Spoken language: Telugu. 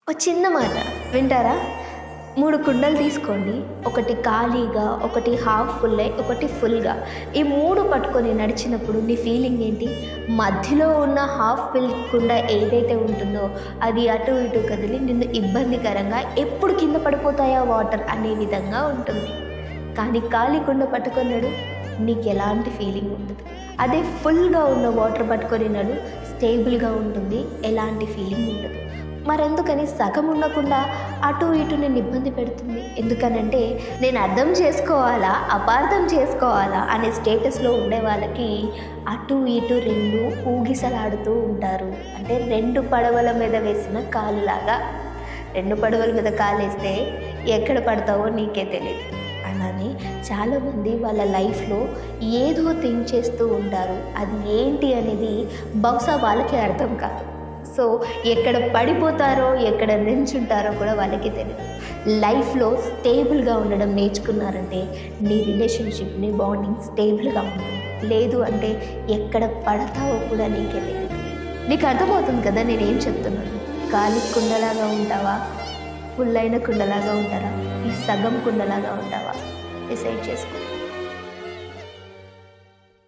ఓ చిన్న మాట వింటారా? 3 కుండలు తీసుకోండి. ఒకటి ఖాళీగా, ఒకటి హాఫ్ ఫుల్ అయ్యి, ఒకటి ఫుల్‌గా. ఈ 3 పట్టుకొని నడిచినప్పుడు నీ ఫీలింగ్ ఏంటి? మధ్యలో ఉన్న హాఫ్ ఫిల్ కుండ ఏదైతే ఉంటుందో అది అటు ఇటు కదిలి నిన్ను ఇబ్బందికరంగా ఎప్పుడు కింద పడిపోతాయా వాటర్ అనే విధంగా ఉంటుంది. కానీ ఖాళీ కుండ పట్టుకొని నడు, నీకు ఎలాంటి ఫీలింగ్ ఉండదు. అదే ఫుల్‌గా ఉన్న వాటర్ పట్టుకొని నడు, స్టేబుల్‌గా ఉంటుంది, ఎలాంటి ఫీలింగ్ ఉండదు. మరెందుకని సగం ఉండకుండా అటు ఇటు నేను ఇబ్బంది పెడుతుంది? ఎందుకనంటే నేను అర్థం చేసుకోవాలా, అపార్థం చేసుకోవాలా అనే స్టేటస్లో ఉండే వాళ్ళకి అటు ఇటు 2 ఊగిసలాడుతూ ఉంటారు. అంటే 2 పడవల మీద వేసిన కాలులాగా. 2 పడవల మీద కాలేస్తే ఎక్కడ పడతావో నీకే తెలియదు. అలానే చాలామంది వాళ్ళ లైఫ్లో ఏదో థింక్ చేస్తూ ఉంటారు. అది ఏంటి అనేది బహుశా వాళ్ళకే అర్థం కాదు. సో ఎక్కడ పడిపోతారో, ఎక్కడ నించుంటారో కూడా వాళ్ళకి తెలియదు. లైఫ్లో స్టేబుల్గా ఉండడం నేర్చుకున్నారంటే నీ రిలేషన్షిప్, నీ బాండింగ్ స్టేబుల్గా ఉంటుంది. లేదు అంటే ఎక్కడ పడతావో కూడా నీకే తెలియదు. నీకు అర్థమవుతుంది కదా నేనేం చెప్తున్నాను? ఖాళీ కుండలాగా ఉంటావా, ఫుల్ అయిన కుండలాగా ఉంటారా, ఈ సగం కుండలాగా ఉంటావా? డిసైడ్ చేసుకో.